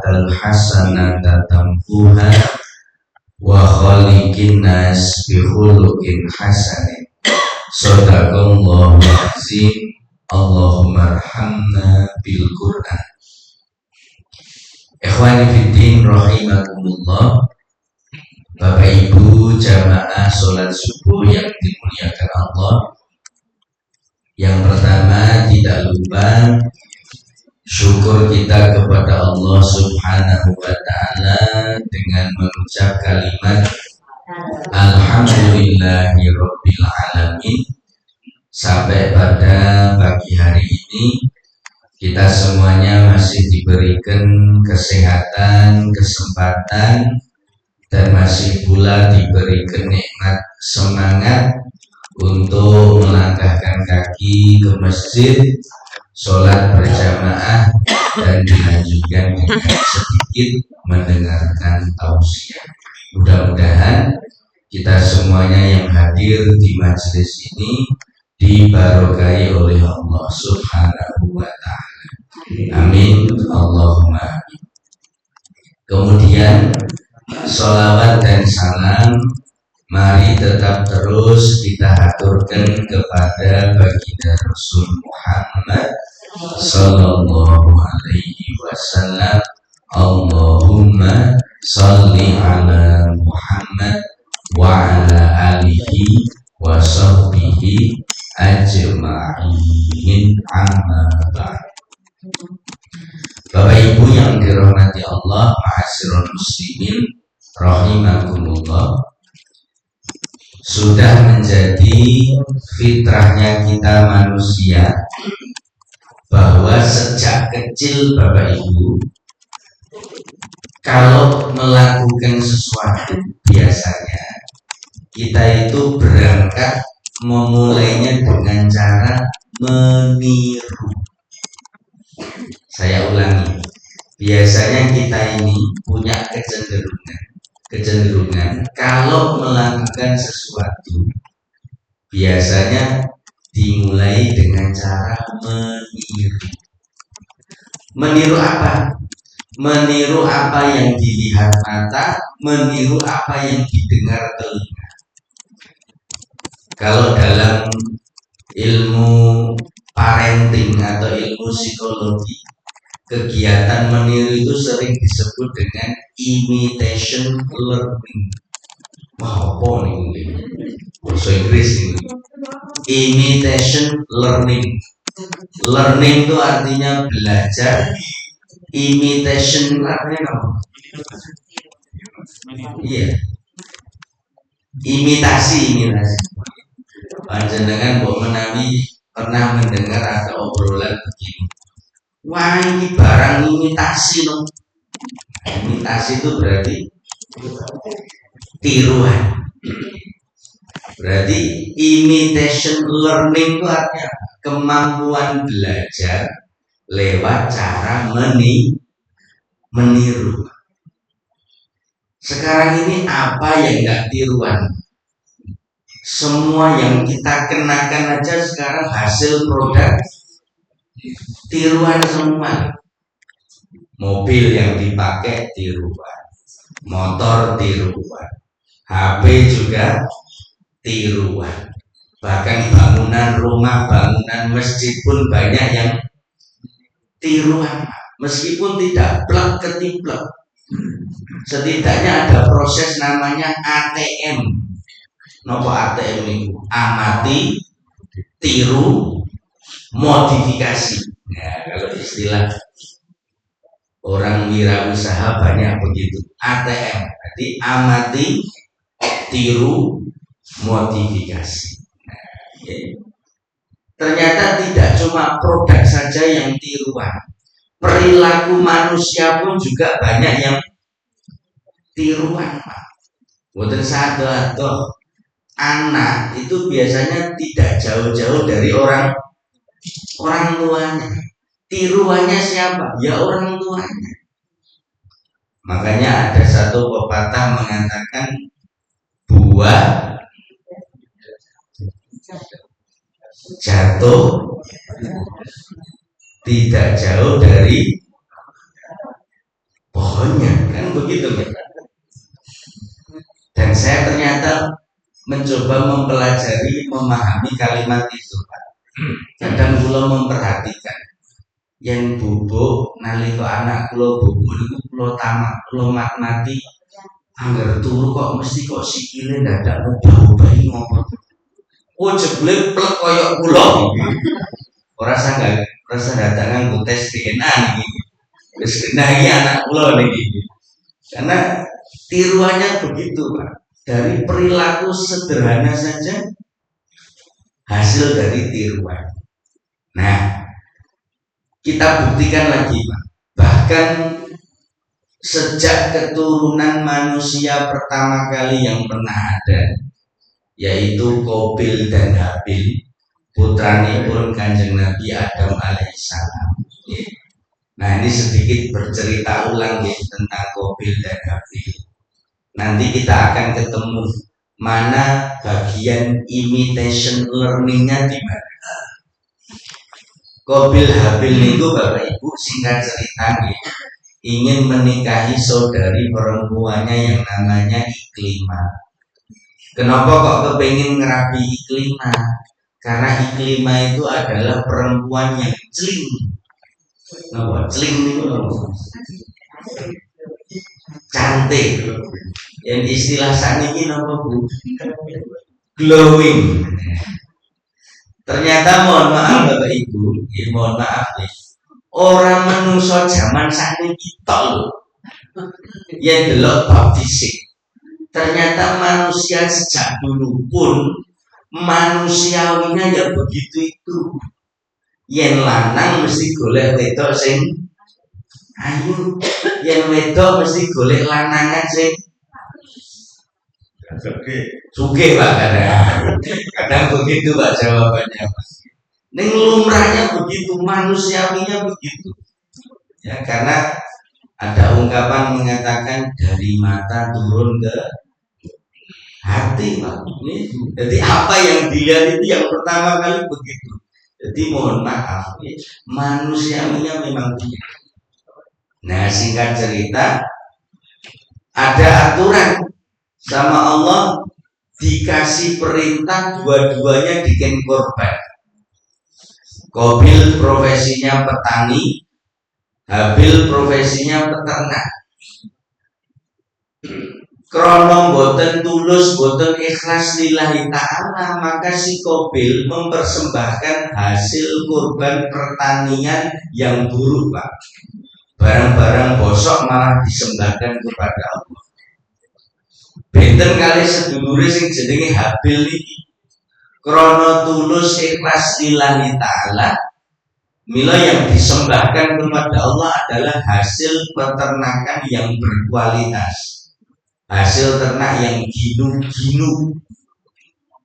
sayyi'atal hasanata tamhuha wa khaliqin nas bi khuluqin hasanin. Shadaqallahu azim. Allahumma arhamna bil Qur'an. Ikhwani fiddin rahimakumullah. Bapak Ibu jamaah sholat subuh yang dimuliakan Allah. Yang pertama, tidak lupa syukur kita kepada Allah Subhanahu wa ta'ala dengan mengucap kalimat Alhamdulillahi Rabbil Alamin. Sampai pada pagi hari ini kita semuanya masih diberikan kesehatan, kesempatan, dan masih pula diberikan nikmat semangat untuk melangkahkan kaki ke masjid, sholat berjamaah, dan dilanjutkan dengan sedikit mendengarkan tausiah. Mudah-mudahan kita semuanya yang hadir di majelis ini dibarokai oleh Allah Subhanahu wa ta'ala. Amin Allahumma amin. Kemudian sholawat dan salam mari tetap terus kita aturkan kepada baginda Rasul Muhammad sallallahu alaihi wasallam. Allahumma sholli ala Muhammad wa ala alihi wa sahbihi ajma'in, amma ba'd. Bapak Ibu yang dirahmati Allah, ma'asyiral muslimin rahimakumullah, sudah menjadi fitrahnya kita manusia bahwa sejak kecil Bapak Ibu kalau melakukan sesuatu biasanya kita itu berangkat memulainya dengan cara meniru. Saya ulangi, biasanya kita ini punya kecenderungan kalau melakukan sesuatu biasanya dimulai dengan cara meniru. Meniru apa? Meniru apa yang dilihat mata, meniru apa yang didengar telinga. Kalau dalam ilmu parenting atau ilmu psikologi, kegiatan meniru itu sering disebut dengan imitation learning. Wah, apa nih? Bahasa Inggris ini. Imitation learning. Learning itu artinya belajar. Imitation artinya apa? Iya. Imitasi. Panjenengan mbok menawi pernah mendengar ada obrolan begini. Wah, ini barang imitasi dong. Imitasi itu berarti tiruan. Berarti imitation learning itu artinya kemampuan belajar lewat cara meniru. Sekarang ini apa yang enggak tiruan? Semua yang kita kenakan aja sekarang hasil produk tiruan semua. Mobil yang dipakai tiruan, motor tiruan, HP juga tiruan. Bahkan bangunan rumah, bangunan masjid pun banyak yang tiruan. Meskipun tidak plek ketiplek, setidaknya ada proses namanya ATM. Nopo ATM itu? Amati, tiru, modifikasi. Nah, kalau istilah orang wirausaha banyak begitu. ATM, berarti amati, tiru, modifikasi. Nah, okay. Ternyata tidak cuma produk saja yang tiruan, perilaku manusia pun juga banyak yang tiruan. Bukan satu atau anak itu biasanya tidak jauh-jauh dari orang tuanya. Tiruannya siapa? Ya orang tuanya. Makanya ada satu pepatah mengatakan buah jatuh tidak jauh dari begitu ya. Dan saya ternyata mencoba mempelajari, memahami kalimat itu, Pak. Kadang kula memperhatikan yang bubuk nalika anak kula bubuk niku kula tamak, kula maknati angger turu kok mesti kok sikile dadak ubah-ubah ngopo. Oh jebule plek koyo kula iki. Ora sangga rasa dadak nganggo tes DNA niki. Wis kenaki anak kula niki. Karena tiruannya begitu, Pak. Dari perilaku sederhana saja hasil dari tiruan. Nah, kita buktikan lagi, Pak. Bahkan sejak keturunan manusia pertama kali yang pernah ada, yaitu Qabil dan Habil, putranipun Kanjeng Nabi Adam alaihissalam. Nah, ini sedikit bercerita ulang ya tentang Qabil dan Habil. Nanti kita akan ketemu mana bagian imitation learningnya di mana. Qabil Habil itu Bapak Ibu singkat ceritanya ingin menikahi saudari perempuannya yang namanya Iklimah. Kenapa kok kepengin ngerabi Iklimah? Karena Iklimah itu adalah perempuan yang celing. Napa celing itu cantik. Yang istilah sakniki napa Bu? Glowing. Ternyata mohon maaf Bapak Ibu, ya mohon maaf nih. Orang menungso zaman sakniki tok lho. Yang delok bab fisik. Ternyata manusia sejak dulu pun manusiawinya ya begitu itu. Yen lanang mesti golek wedok sing ayu, yen wedok mesti golek lanangan sing sugih Pak kadang begitu Pak jawabannya. Ning lumrahnya begitu, manusiawinya begitu. Ya karena ada ungkapan mengatakan dari mata turun ke hati Pak. Jadi apa yang dilihat itu yang pertama kali begitu. Jadi mohon maaf ya, manusiawinya memang begitu. Nah singkat cerita ada aturan sama Allah, dikasih perintah dua-duanya bikin korban. Qabil profesinya petani, Habil profesinya peternak. Krono boten tulus, boten ikhlas lillahi ta'ala, maka si Qabil mempersembahkan hasil kurban pertanian yang buruk Pak. Barang-barang bosok malah disembahkan kepada Allah. Benten kali sedulure sing jenenge Habil iki krono tulus ikhlas lillahi ta'ala, mila yang disembahkan kepada Allah adalah hasil peternakan yang berkualitas. Hasil ternak yang ginu-ginu.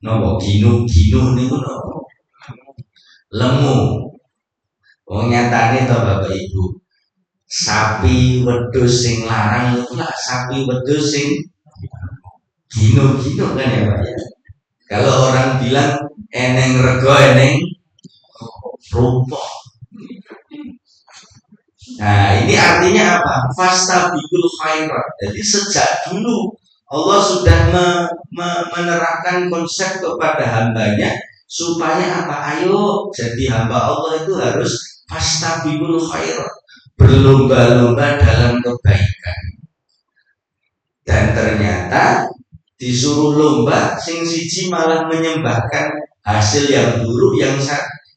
Nopo ginu-ginu niku nopo? Lemu. Wong nyatane to Bapak Ibu. Sapi wedhus sing larang itu lah sapi wedhus sing ginu-ginu kan ya Pak ya. Kalau orang bilang eneng rego eneng rupa. Nah ini artinya apa? Fastabiqul khairat. Jadi sejak dulu Allah sudah menerapkan konsep kepada hambanya supaya apa? Ayo jadi hamba Allah itu harus fastabiqul khairat, berlomba-lomba dalam kebaikan. Dan ternyata disuruh lomba, sing siji malah menyembahkan hasil yang buruk,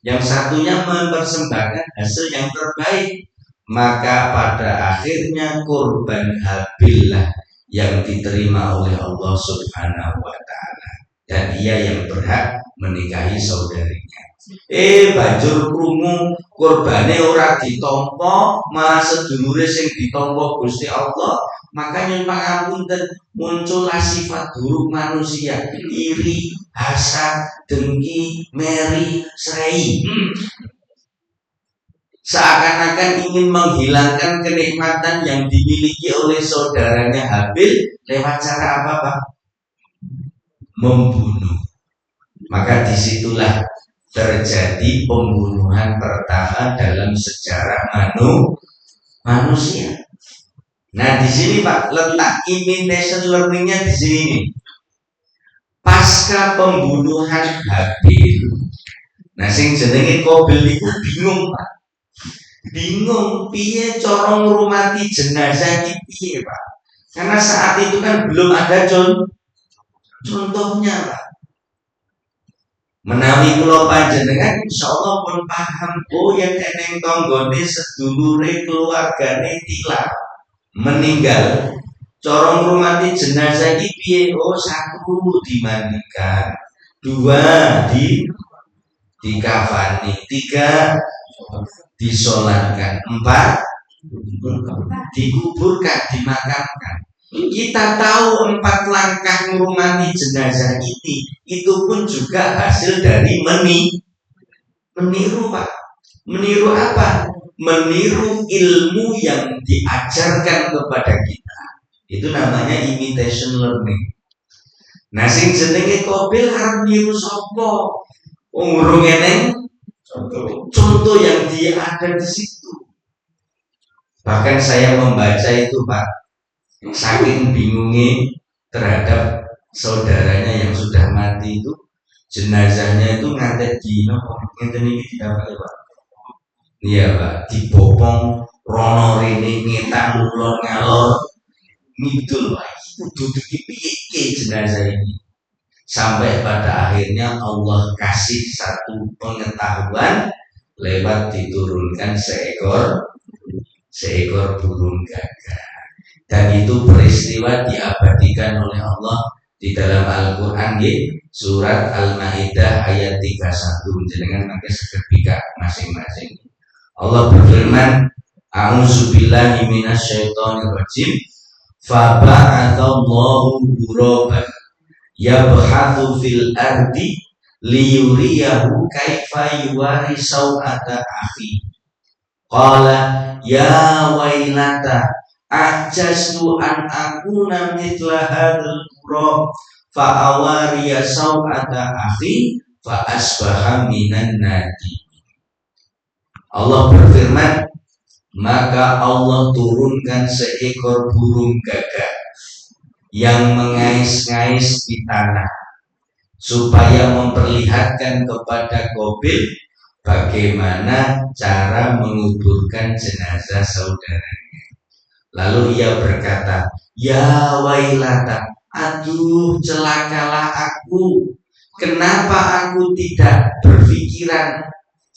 yang satunya mempersembahkan hasil yang terbaik. Maka pada akhirnya kurban Habil lah yang diterima oleh Allah Subhanahu wa ta'ala, dan dia yang berhak menikahi saudarinya. Banjur krungu kurbane ora ditampa, malah sedulure sing ditampa Gusti Allah. Makanya pangapunten muncullah sifat buruk manusia, iri, hasad, dengki, meri, serai. Seakan-akan ingin menghilangkan kenikmatan yang dimiliki oleh saudaranya Habil lewat cara apa Pak? Membunuh. Maka disitulah terjadi pembunuhan pertama dalam sejarah manusia. Nah di sini Pak letak imitation learningnya di sini nih. Pasca pembunuhan Habil, nah sing jenenge Qabil itu bingung Pak. Bingung piye cara ngrumati jenazah iki piye Pak. Karena saat itu kan belum ada contohnya Pak. Menawi kula panjenengan insyaallah pun paham yang eneng tanggane sedulure keluargane tilar meninggal. Cara ngrumati jenazah iki piye? Satu dimandikan, dua dikafani, tiga disolatkan, empat dikuburkan, dimakamkan. Kita tahu 4 langkah ngrumati jenazah ini itu pun juga hasil dari meniru Pak. Meniru apa? Meniru ilmu yang diajarkan kepada kita. Itu namanya imitation learning. Nah sing jenenge Qabil arep niru sapa? Urung eneng contoh yang dia ada di situ. Bahkan saya membaca itu Pak, saking bingungnya terhadap saudaranya yang sudah mati itu, jenazahnya itu ngantek di ngeten iki apa ya Pak? Iya Pak, dibopong rono rene ngetan ulon ngalor ngidul Pak. Kudu dipiye jenazah ini. Sampai pada akhirnya Allah kasih satu pengetahuan lewat diturunkan seekor burung gagak. Dan itu peristiwa diabadikan oleh Allah di dalam Al-Quran surat Al-Ma'idah ayat 31. Jenengan pakai seketika masing-masing. Allah berfirman, A'udzubillahi minasyaitonirrajim. Faba'athallahu ghuraban yabhathu fil ardi liyuriyahu kaifa yuwari saw'ata akhi. Qala ya wailata ajastu an akuna mithla hadzal qura fa awariya saw'ata akhi fa asbaha minan nadi. Allah berfirman, maka Allah turunkan seekor burung gagak yang mengais-ngais di tanah supaya memperlihatkan kepada Qabil bagaimana cara menguburkan jenazah saudaranya. Lalu ia berkata, ya wailata, aduh celakalah aku, kenapa aku tidak berpikiran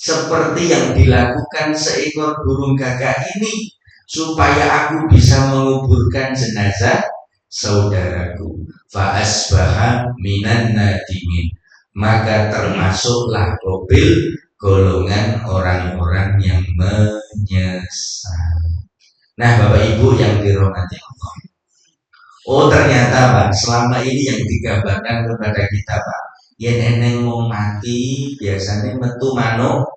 seperti yang dilakukan seekor burung gagak ini supaya aku bisa menguburkan jenazah saudaraku. Fa asbaha minan nadimin, maka termasuklah Qabil golongan orang-orang yang menyesal. Nah Bapak Ibu yang dirahmati Allah, ternyata Pak, selama ini yang digambarkan kepada kita Pak, yen eneng mau mati biasanya metu manuk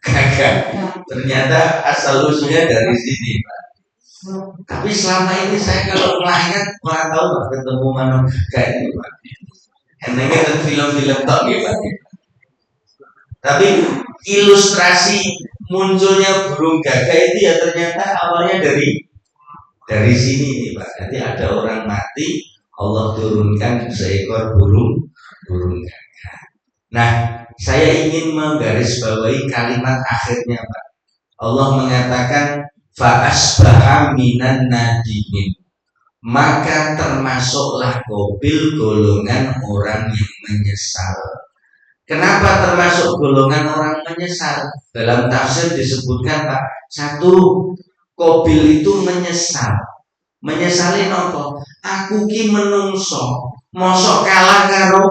gagak. Ternyata asal usulnya dari sini Pak. Tapi selama ini saya kalau melayat malah tahu Pak ketemu manuk gagak ini Pak. Enengnya kan film-film tok Pak. Tapi ilustrasi munculnya burung gagak itu ya ternyata awalnya dari sini nih Pak. Jadi ada orang mati, Allah turunkan seekor burung gagak. Nah, saya ingin menggarisbawahi kalimat akhirnya Pak. Allah mengatakan fa asbaha minan nadimin, maka termasuklah Qabil golongan orang yang menyesal. Kenapa termasuk golongan orang menyesal? Dalam tafsir disebutkan Pak, satu, Qabil itu menyesal. Menyesali nopo? Aku ki menungso, mosok kalah karo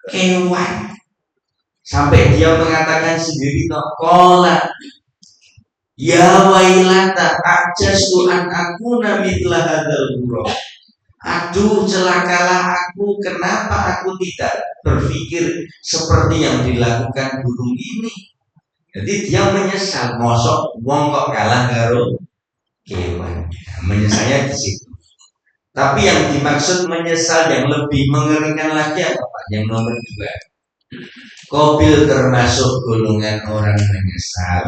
kewan. Sampai dia mengatakan sendiri qala ya wailata ajastu an akuna mithla hadzal qura. Aduh celakalah aku, kenapa aku tidak berpikir seperti yang dilakukan burung ini. Jadi dia menyesal, mosok wong kok kalah karo kewan. Menyesalnya di situ. Tapi yang dimaksud menyesal yang lebih mengerikan lagi apa Pak? Yang nomor 2, Qabil termasuk golongan orang menyesal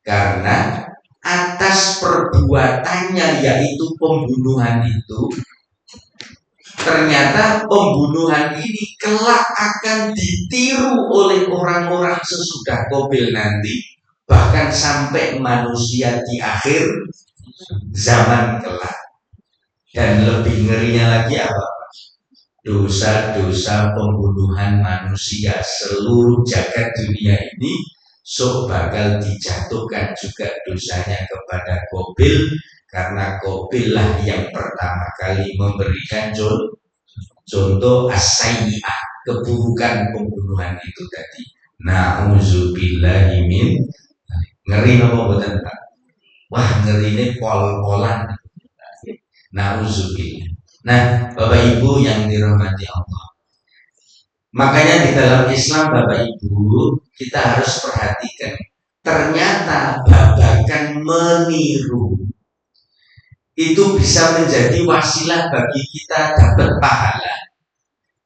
karena atas perbuatan perbuatannya yaitu pembunuhan itu, ternyata pembunuhan ini kelak akan ditiru oleh orang-orang sesudah Qabil nanti, bahkan sampai manusia di akhir zaman kelak. Dan lebih ngerinya lagi apa? Dosa-dosa pembunuhan manusia seluruh jagat dunia ini bakal dijatuhkan juga dosanya kepada Qabil, karena Qabil lah yang pertama kali memberikan contoh as-sayyi'ah, keburukan pembunuhan itu tadi. Na'udzubillahi min. Ngeri apa mboten Pak? Wah, ngerine pol-polan. Na'udzubillah. Nah, Bapak Ibu yang dirahmati Allah, makanya di dalam Islam Bapak Ibu kita harus perhatikan, ternyata babakan meniru itu bisa menjadi wasilah bagi kita dapat pahala.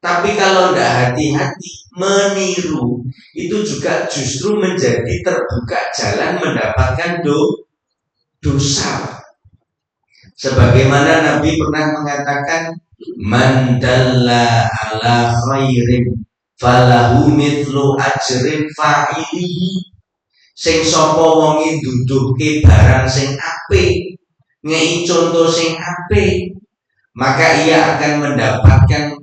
Tapi kalau tidak hati-hati meniru, itu juga justru menjadi terbuka jalan mendapatkan dosa. Sebagaimana Nabi pernah mengatakan, man dalla ala khairin falahu mithlu ajrin fa'ilihi. Sing sapa wonge nduduhke barang sing apik, ngei contoh sing apik, maka ia akan mendapatkan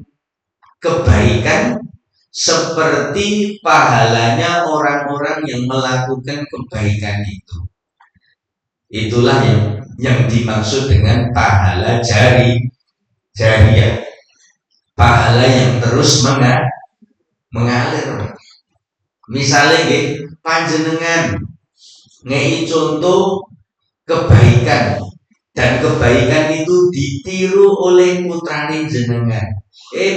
kebaikan seperti pahalanya orang-orang yang melakukan kebaikan itu. Itulah yang dimaksud dengan pahala jariyah, pahala yang terus mengalir. Misalnya panjenengan ngei contoh kebaikan, dan kebaikan itu ditiru oleh putrane jenengan.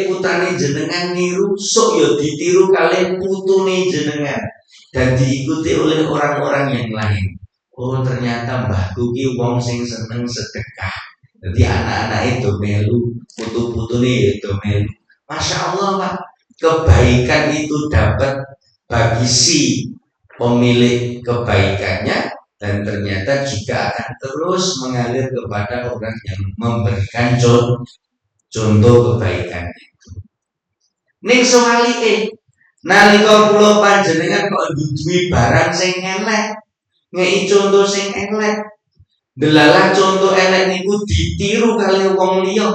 Putrane jenengan niru, sok yo ditiru kalian putune jenengan dan diikuti oleh orang-orang yang lain. Oh, ternyata mbahku ki wong sing seneng sedekah. Jadi anak-anak itu melu, putu-putune itu melu. Masya Allah Pak, kebaikan itu dapat bagi si pemilik kebaikannya, dan ternyata juga akan terus mengalir kepada orang yang memberikan contoh kebaikan itu. Ning soalike nalika kula panjenengan kok duduhi barang sing elek, ngei contoh sing elek, delalah contoh elek niku ditiru kali wong liya.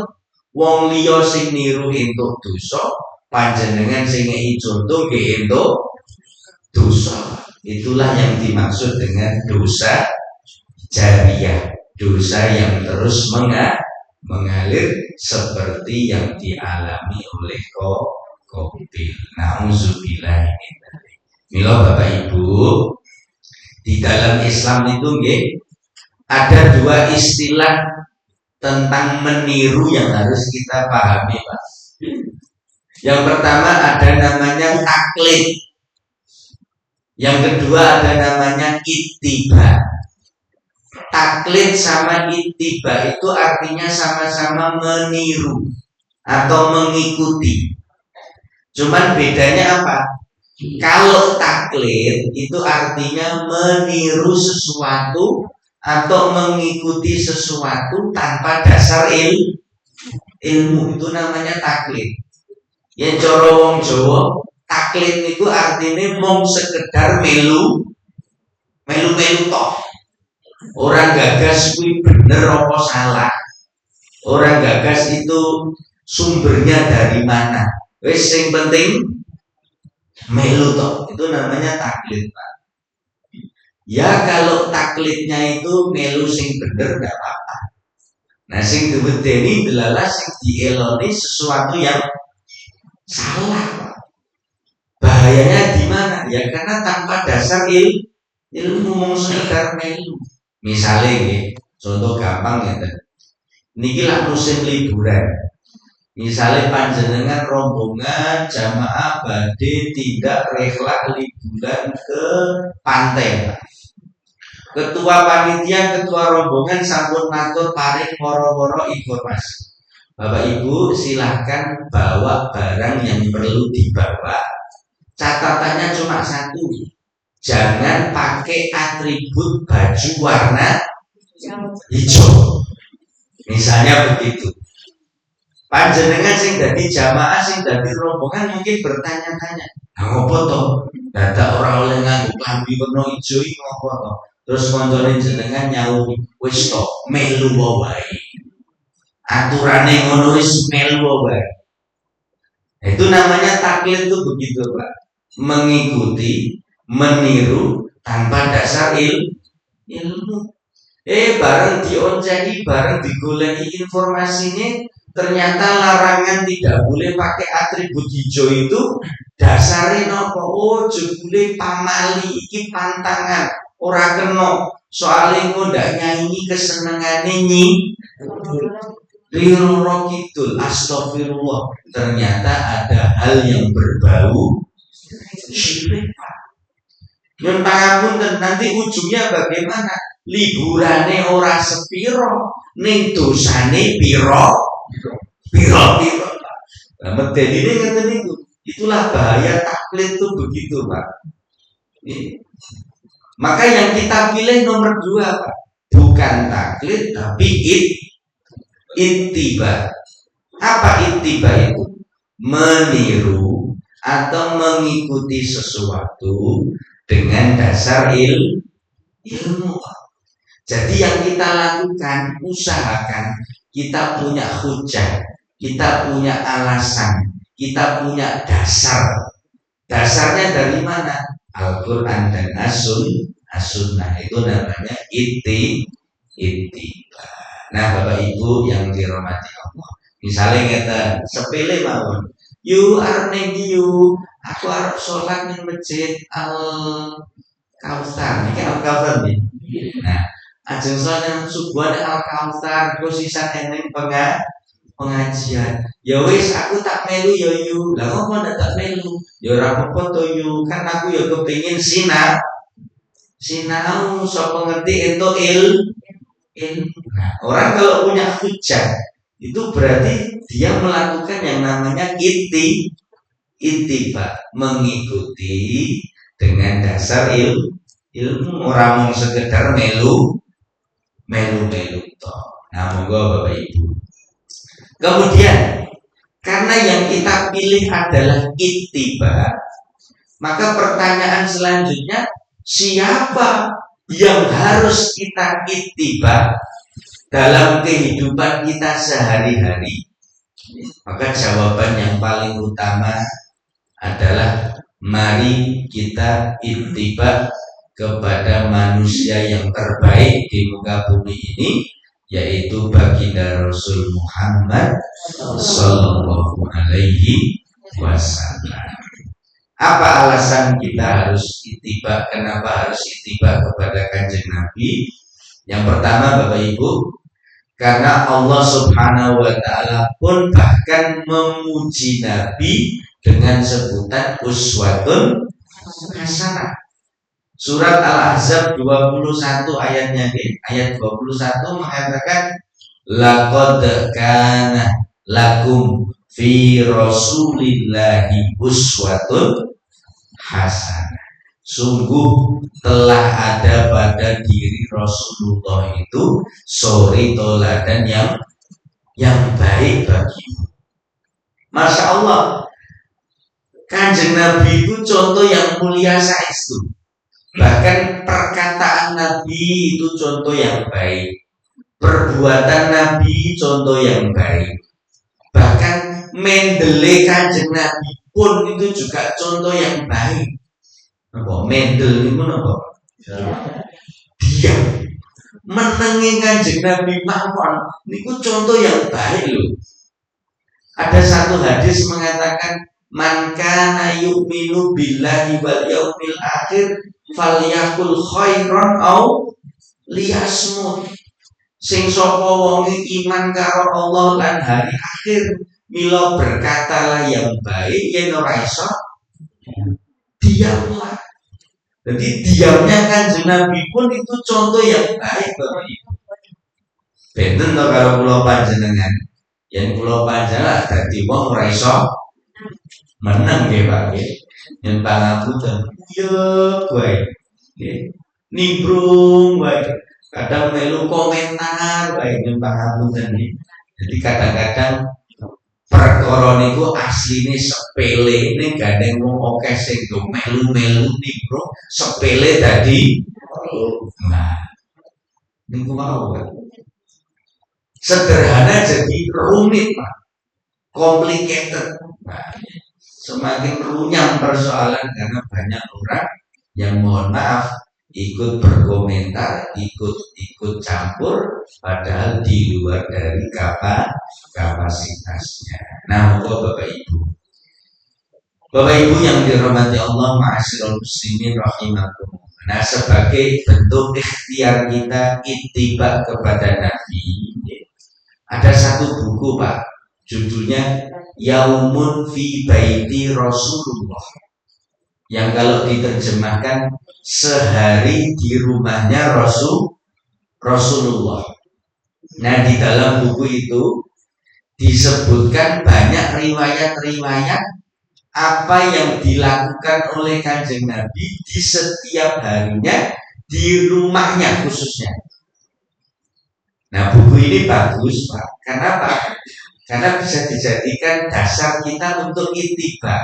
Wong liya sing niru entuk dosa, panjenengan sing ngei contoh nggih entuk dosa. Itulah yang dimaksud dengan dosa jariyah, dosa yang terus mengalir seperti yang dialami oleh Qabil. Nauzubillah. Mila Bapak Ibu, di dalam Islam itu ada dua istilah tentang meniru yang harus kita pahami, Pak. Yang pertama ada namanya taklid, yang kedua ada namanya ittiba. Taklid sama ittiba itu artinya sama-sama meniru atau mengikuti. Cuman bedanya apa? Kalau taklid itu artinya meniru sesuatu atau mengikuti sesuatu tanpa dasar ilmu, itu namanya taklid. Ya cara wong Jawa, taklid itu artinya mung sekedar melu toh. Orang gagas kuwi bener apa salah. Orang gagas itu sumbernya dari mana. Wis sing penting melu toh, itu namanya taklid, Pak. Ya kalau taklidnya itu melu sing bener gak apa-apa. Nah sing diwedeni delalah sing dieloni sesuatu yang salah, Pak. Bahayanya di mana? Ya karena tanpa dasar ilmu mung sekedar melu. Misalnya contoh gampang ya, niki lah musim liburan. Misalnya panjenengan rombongan jamaah badhe tidak rela liburan ke pantai. Ketua panitia, ketua rombongan sampun matur paring moro-moro informasi. Bapak Ibu silahkan bawa barang yang perlu dibawa. Catatannya cuma satu, jangan pakai atribut baju warna hijau. Misalnya begitu. Panjenengan sing dadi jamaah sing dadi rombongan mungkin bertanya-tanya, ngopo to? Dadak ora oleh nganggo klambi warna ijo iki ngopo to? Terus koncone jenengan nyauri, wis to, melu wae. Aturane ngono wis melu wae. Itu namanya taklid itu begitu, Pak. Mengikuti, meniru tanpa dasar ilmu. Bareng dionceki, bareng digoleki informasinya, ternyata larangan tidak boleh pakai atribut hijau itu dasare napa? Oh, jebule pamali iki pantangan, ora kena. Soale engko ndak nyanyi kesenengane Riro Kidul, astagfirullah. Ternyata ada hal yang berbau syirik. Nyun pangapunten, nanti ujungnya bagaimana? Liburane ora sepiro, ning dosane piro. Nah, medeni ngeten niku. Itulah bahaya taklid itu begitu, Pak. Maka yang kita pilih nomor 2, Pak. Bukan taklid tapi ittiba. Apa ittiba itu? Meniru atau mengikuti sesuatu dengan dasar ilmu. Jadi yang kita lakukan, usahakan kita punya hujah, kita punya alasan, kita punya dasar. Dasarnya dari mana? Al-Quran dan As-Sunnah. Itu namanya ittiba. Nah, Bapak Ibu yang dirahmati Allah, misalnya kita sepele mawon, you arep you, aku arep sholat ning masjid Al-Kautsar. Niki Al-Kautsar nih. Nah, ajeng sholat subuhan Al-Kautsar, terus sisa eneng pengajian. Ya wis, aku tak melu ya you. Lah kok tak melu? Ya ora apa-apa to you, kan aku ya kepengin sinau sapa ngerti entuk ilmu. Nah, orang kalau punya hujah itu berarti dia melakukan yang namanya ittiba, mengikuti dengan dasar ilmu. Orang mau sekedar melu toh. Nah, monggo Bapak Ibu. Kemudian karena yang kita pilih adalah ittiba, maka pertanyaan selanjutnya, siapa yang harus kita ittiba dalam kehidupan kita sehari-hari? Maka jawaban yang paling utama adalah mari kita ittiba kepada manusia yang terbaik di muka bumi ini, yaitu baginda Rasul Muhammad Sallallahu Alaihi Wasallam. Apa alasan kita harus ittiba? Kenapa harus ittiba kepada Kanjeng Nabi? Yang pertama, Bapak Ibu, karena Allah Subhanahu wa Ta'ala pun bahkan memuji Nabi dengan sebutan uswatun hasanah. Surat Al-Ahzab 21 ayatnya, ayat 21 mengatakan, laqad kana lakum fi rasulillahi uswatun hasanah. Sungguh telah ada pada diri Rasulullah itu suri teladan yang baik bagimu. Masya Allah, Kanjeng Nabi itu contoh yang mulia saestu. Bahkan perkataan Nabi itu contoh yang baik, perbuatan Nabi contoh yang baik. Bahkan mendele Kanjeng Nabi pun itu juga contoh yang baik. Apa? Mendel itu apa? Diam. Menengi Kanjeng Nabi mawon niku contoh yang baik loh. Ada satu hadis mengatakan, man kana yu'minu billahi wal yaumil akhir falyakul khairan au liyasmut. Sing sapa wonge iman karo Allah lan hari akhir, mila berkatalah yang baik, yen ora iso diamlah. Jadi diamnya Kanjeng Nabi pun itu contoh yang baik Bapak Ibu. Benten to karo kula panjenengan, yen kula panjenengan dadi wong ora iso meneng nggih Pak nggih. Yen pangapunten, yo kowe nggih nimbrung wae. kadang melu komentar baik pangapunten nih. Jadi kadang-kadang perkara niku asline sepele ning gandeng wong akeh sing do melu-melu nih bro sepele tadi. Nah niku mau kan sederhana jadi rumit Pak, complicated. Nah, semakin runyam persoalan karena banyak orang yang mohon maaf ikut berkomentar, ikut campur, padahal di luar dari kapasitasnya. Nah, Bapak Ibu yang dirahmati Allah, ma'asyiral muslimin rahimakumullah. Nah, sebagai bentuk ikhtiar kita ittiba kepada Nabi, ada satu buku Pak, judulnya Yaumun fi Baiti Rasulullah, yang kalau diterjemahkan sehari di rumahnya Rasulullah. Nah, di dalam buku itu disebutkan banyak riwayat-riwayat apa yang dilakukan oleh Kanjeng Nabi di setiap harinya di rumahnya khususnya. Nah, buku ini bagus Pak. Kenapa? Karena bisa dijadikan dasar kita untuk ittiba.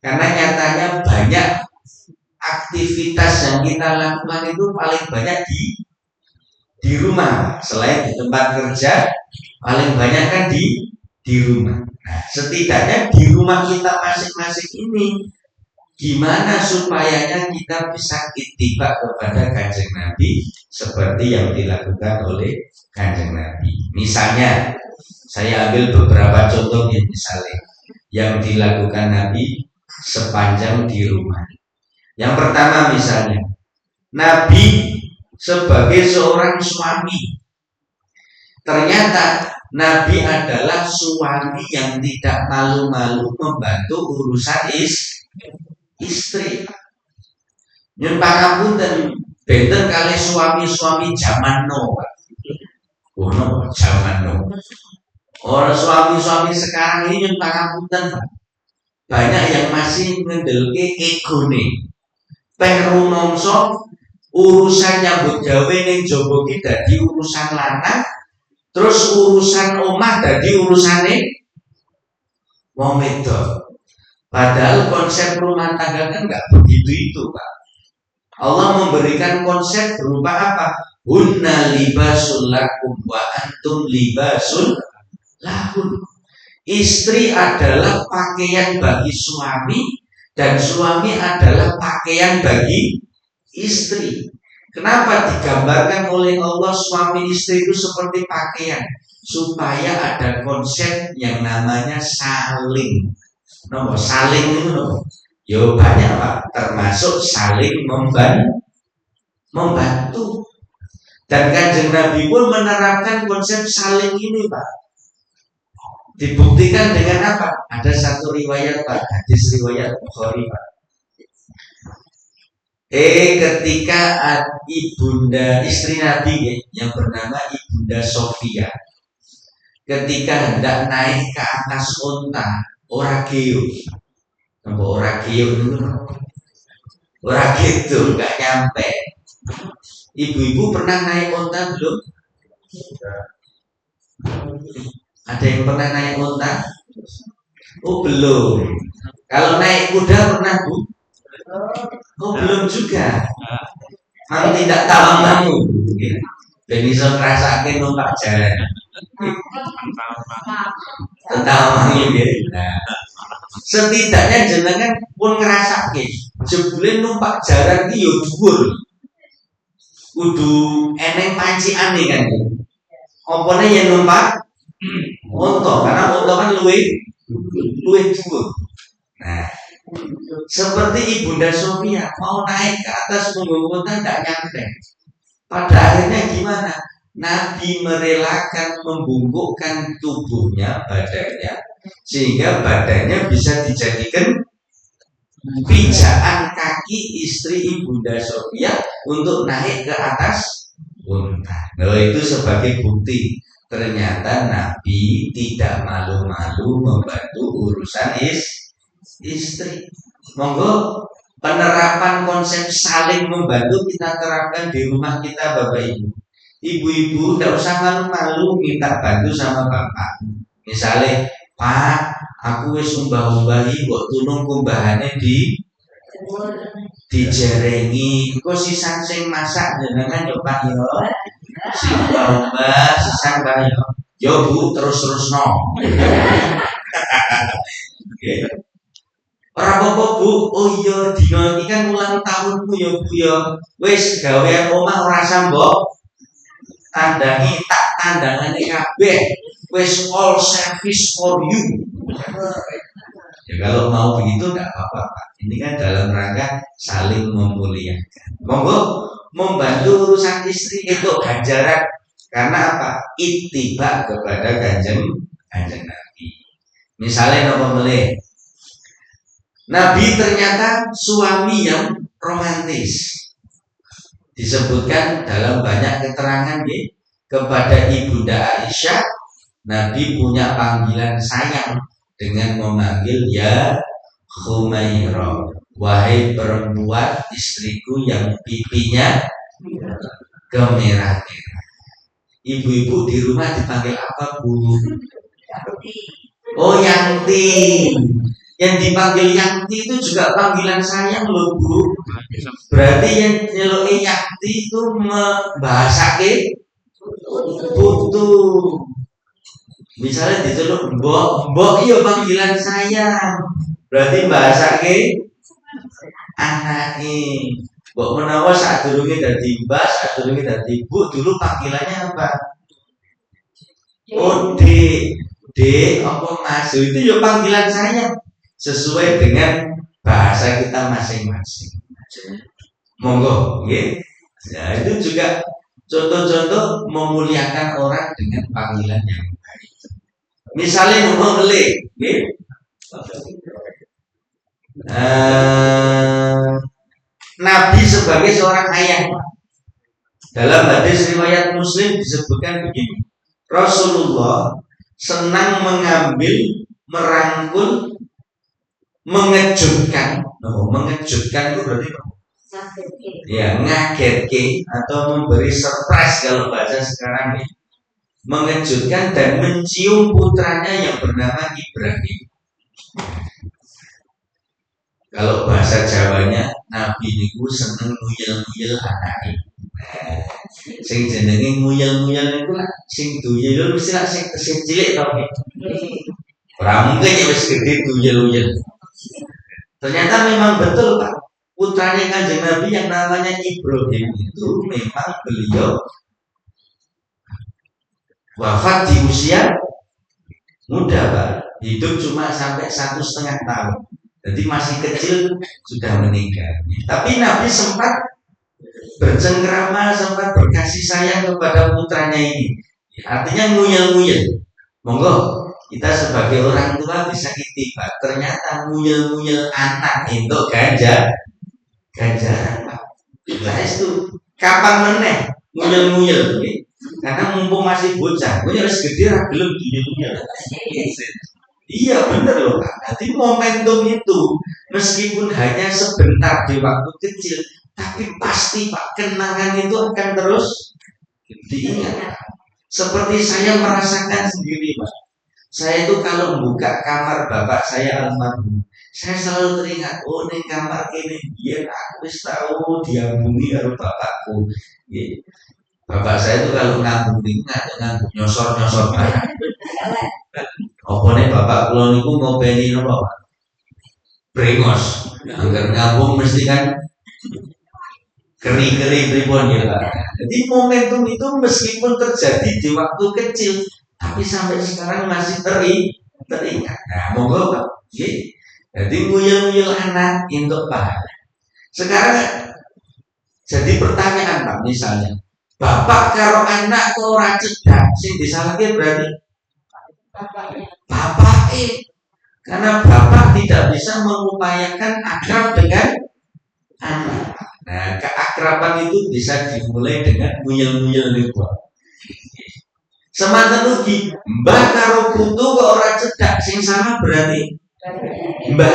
Karena nyatanya banyak aktivitas yang kita lakukan itu paling banyak di rumah. Selain di tempat kerja, paling banyak kan di rumah. Nah, setidaknya di rumah kita masing-masing ini gimana supayanya kita bisa ittiba kepada Kanjeng Nabi seperti yang dilakukan oleh Kanjeng Nabi. Misalnya, saya ambil beberapa contoh misalnya yang dilakukan Nabi sepanjang di rumah. Yang pertama misalnya, Nabi sebagai seorang suami, ternyata Nabi adalah suami yang tidak malu-malu membantu urusan istri. Nyun pangapunten benten kali suami-suami zaman no. Zaman no. Orang suami-suami sekarang ini nyun pangapunten banyak yang masih ngendelke egone. Peng rumangsa urusan nyambut gawe ning jaba ki dadi urusan lanang, terus urusan omah dadi urusane wong wedok. Padahal konsep rumah tangga kan nggak begitu itu Pak. Allah memberikan konsep berupa apa? Hunna libasul lakum wa antum libasul lahun. Istri adalah pakaian bagi suami dan suami adalah pakaian bagi istri. Kenapa digambarkan oleh Allah suami istri itu seperti pakaian? Supaya ada konsep yang namanya saling. Nomor saling itu nomor. Yo banyak Pak, termasuk saling membantu. Dan Kanjeng Nabi pun menerapkan konsep saling ini Pak. Dibuktikan dengan apa? Ada satu riwayat Pak, hadis riwayat Bukhari Pak. Ketika ibunda istri Nabi yang bernama Ibunda Sofia, ketika hendak naik ke atas unta, ora geo gitu, nggak nyampe. Ibu-ibu pernah naik unta belum? Ada yang pernah naik unta? Oh belum. Kalau naik kuda pernah Bu? Oh belum juga. Kamu tidak tahu kamu. Dan bisa ngerasain numpak jalan. Tahu ya. Nah, setidaknya jenengan pun ngerasain. Jebule numpak jalan iki yo dhuwur. Kudu eneng pancikan nih kan. Opone yen numpak unta, karena unta kan luwih dhuwur. Nah, seperti Ibunda Sofia mau naik ke atas punggung unta tidak nyampe. Pada akhirnya gimana? Nabi merelakan membungkukkan tubuhnya, badannya, sehingga badannya bisa dijadikan pijakan kaki istri Ibunda Sofia untuk naik ke atas unta. Nah, itu sebagai bukti ternyata Nabi tidak malu-malu membantu urusan istri. Monggo penerapan konsep saling membantu kita terapkan di rumah kita Bapak Ibu. Ibu-ibu tidak usah malu-malu minta bantu sama bapak. Misalnya, Pak, aku wis umbah-umbahi kok tulung kumbahane dijerengi. Kok sisan sing masak jenengan yo Pak yo. Sing umbah-umbah sisan Pak yo. Yo Bu terus-terusno. Oke. Ora apa-apa Bu. Oh iya dina iki kan ulang tahunku ya Bu ya. Wis gawean omah ora sambok. Tandangi tak tandangane kabeh. Wis all service for you. Ya kalau mau begitu enggak apa-apa Pak. Ini kan dalam rangka saling memuliakan. Monggo membantu urusan istri itu ganjaran karena apa? Ittiba kepada kanjeng Nabi. Misalnya apa meleh? Nabi ternyata suami yang romantis. Disebutkan dalam banyak keterangan kepada Ibunda Aisyah, Nabi punya panggilan sayang dengan memanggil ya Khumairah, wahai perempuan istriku yang pipinya kemerah-merah. Ibu-ibu di rumah dipanggil apa Bu? Oh Yanti. Yang dipanggil Yanti itu juga panggilan sayang loh Bu. Berarti yang nyeluki Yanti itu membahasake putu. Misalnya diceluk mbok iya panggilan sayang. Berarti bahasake anake. Mbok menawa sadurunge dadi mbah, sadurunge dadi ibu, dulu panggilannya apa? Oh Dek, apa Mas? Itu ya panggilan sayang sesuai dengan bahasa kita masing-masing. Monggo, nggih. Nah, itu juga contoh-contoh memuliakan orang dengan panggilan yang baik. Misalnya ngomong le, nggih. Nabi sebagai seorang ayah. Dalam hadis riwayat Muslim disebutkan begini. Rasulullah senang mengambil, merangkul, mengejutkan itu berarti ya ngagetke atau memberi surprise kalau bahasa sekarang nih, mengejutkan dan mencium putranya yang bernama Ibrahim. Kalau bahasa Jawanya Nabi niku seneng nguyel-nguyel anake. Sing jenenge nguyel-nguyel niku lah sing duyel mesti lah sing cilik to. Ora mungkin ya wis gede duyel-uyel. Ternyata memang betul Pak, putranya Kanjeng Nabi yang namanya Ibrahim itu memang beliau wafat di usia muda Pak, hidup cuma sampai 1,5 tahun, jadi masih kecil sudah meninggal. Tapi Nabi sempat bercengkrama, sempat berkasih sayang kepada putranya ini. Artinya nguyel-nguyel. Monggo kita sebagai orang tua bisa itibar. Ternyata nguyel-nguyel anak itu ganjaran Pak. Nah itu kapan meneh nguyel-nguyel ini? Karena mumpung masih bocah, nguyel harus gede lah belum nguyel. Iya bener loh Pak. Jadi momentum itu meskipun hanya sebentar di waktu kecil, tapi pasti Pak kenangan itu akan terus diingat. Seperti saya merasakan sendiri Pak. Saya itu kalau buka kamar bapak saya almarhum, saya selalu teringat, oh ini kamar ini biar aku wis tahu diambungi karo bapakku. Bapak saya itu kalau ngambung ngambung nyosor barang. Apa nih bapak kula niku ngopeni napa? Brengos. Angger ngambung mesti kan keri-keri pripun ya Pak. Jadi momentum itu meskipun terjadi di waktu kecil, tapi sampai sekarang masih teringat. Nah, monggo Pak. Jadi nguyel-nguyel anak untuk pahala. Sekarang jadi pertanyaan Pak, misalnya bapak karo anak kok ora cedak, sing disalahke berarti bapak karena bapak tidak bisa mengupayakan akrab dengan anak. Nah, keakraban itu bisa dimulai dengan nguyel-nguyel niku. Semanten ugi mbah karo putu kok ora cedak, sing salah berarti mbah.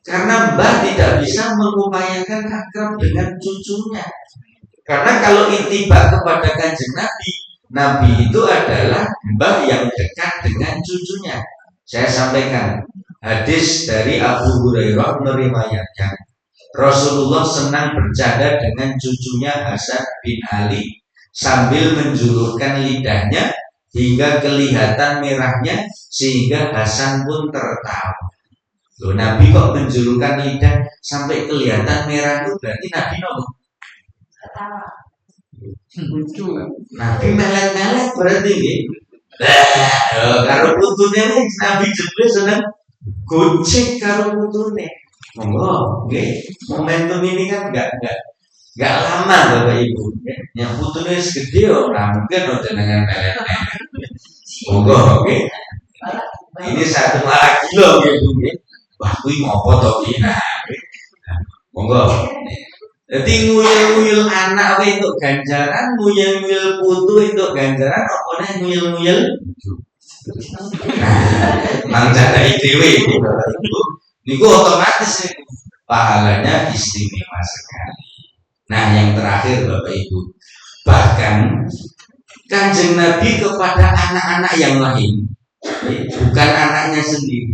Karena mbah tidak bisa mengupayakan akrab dengan cucunya. Karena kalau ittiba kepada kanjeng Nabi, Nabi itu adalah mbah yang dekat dengan cucunya. Saya sampaikan hadis dari Abu Hurairah meriwayatkan Rasulullah senang bercanda dengan cucunya Hasan bin Ali sambil menjulurkan lidahnya hingga kelihatan merahnya sehingga Hasan pun tertawa. Loh, Nabi kok menjulurkan lidah sampai kelihatan merah itu berarti Nabi nopo? Lucu. Nabi melet-melet berarti nggih. Karo putune Nabi jebule seneng gocek karo putune. Monggo, nggih. Momentum ini kan enggak lama Bapak Ibu. Yang putune segede ora mungkin dengan melet-melet. Monggo, nggih. Ini satu lagi loh gitu nggih. Wah, kuwi ngopo to iki? Monggo. Jadi nguyul-nguyul anak itu ganjaran, nguyul-nguyul putu itu ganjaran, apa nih nguyul-nguyul? Mangsa dari dewi, niku otomatis pahalanya istimewa sekali. Nah, yang terakhir Bapak Ibu, bahkan kanjeng Nabi kepada anak-anak yang lain, bukan anaknya sendiri.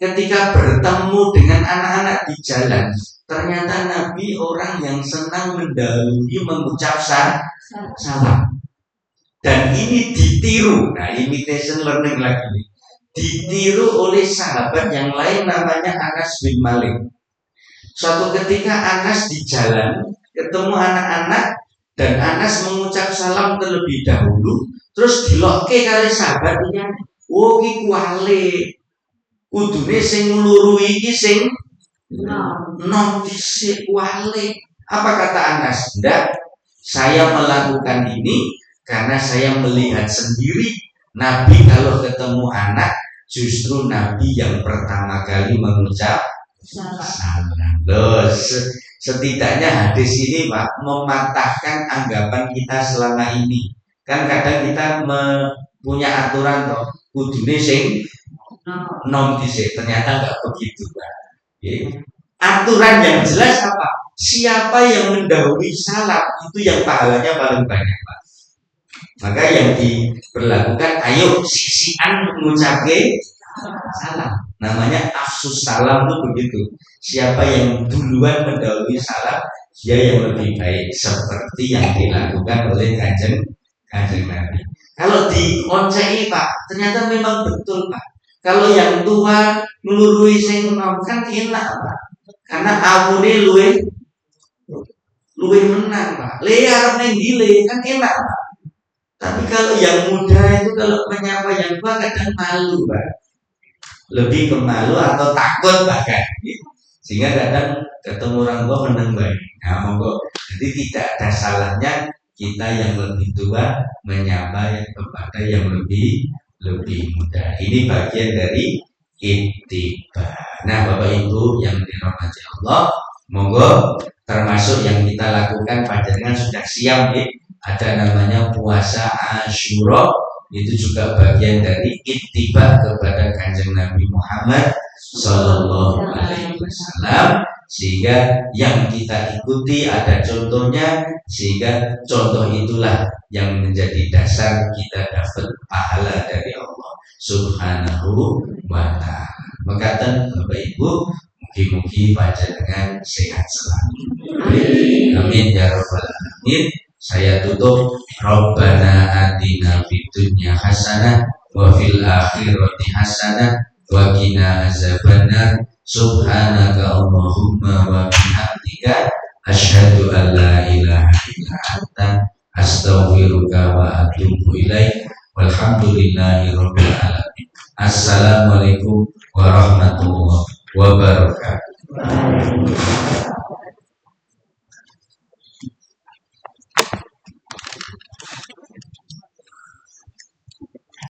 Ketika bertemu dengan anak-anak di jalan, ternyata Nabi orang yang senang mendahului mengucap salam. Dan ini ditiru, nah imitation learning lagi nih, ditiru oleh sahabat yang lain namanya Anas bin Malik. Suatu ketika Anas di jalan ketemu anak-anak dan Anas mengucap salam terlebih dahulu, terus dilokke kali sahabatnya, "Oh iki kuwale. Kudune sing nglurui iki sing nom dhisik wale." Apa kata Anas? Enggak, saya melakukan ini karena saya melihat sendiri Nabi kalau ketemu anak justru Nabi yang pertama kali mengucap salam. Loh, setidaknya hadis ini Pak mematahkan anggapan kita selama ini. Kan kadang kita punya aturan toh, kudune sing nom dhisik, ternyata enggak begitu Pak. Aturan yang jelas apa? Siapa yang mendahului salam itu yang pahalanya paling banyak Pak. Maka yang diberlakukan ayo sisian mengucapkan salam. Namanya afsus salam itu begitu. Siapa yang duluan mendahului salam dia yang lebih baik, seperti yang dilakukan oleh kanjeng Nabi. Kalau dikoncei Pak, ternyata memang betul Pak. Kalau yang tua nglurui sing nom kan enak Pak. Karena awune luwe menang Pak. Le arep ning ndi kan enak Pak. Tapi kalau yang muda itu kalau menyapa yang tua kadang malu Pak. Lebih ke malu atau takut bahkan. Sehingga kadang ketemu orang tua menang baik. Nah, monggo. Jadi tidak ada salahnya kita yang lebih tua menyapa kepada yang lebih mudah. Ini bagian dari ittiba. Nah, Bapak Ibu yang dirahmati Allah, monggo termasuk yang kita lakukan panjenengan sudah siap ya. Ada namanya puasa Asyura, itu juga bagian dari ittiba kepada kanjeng Nabi Muhammad Sallallahu Alaihi Wasallam. Sehingga yang kita ikuti ada contohnya, sehingga contoh itulah yang menjadi dasar kita dapat pahala dari Allah Subhanahu wa ta'ala. Makatan Bapak Ibu, mugi-mugi panjenengan sehat selalu. Amin ya rabbal alamin. Saya tutup, Rabbana atina fid dunya hasanah wa fil akhirati hasanah wa qina azabannar. Subhanaka Allahumma wa bihamdika asyhadu an la ilaha illa anta astaghfiruka wa atubu ilaik. Walhamdulillahi rabbil alamin. Assalamualaikum warahmatullahi wabarakatuh.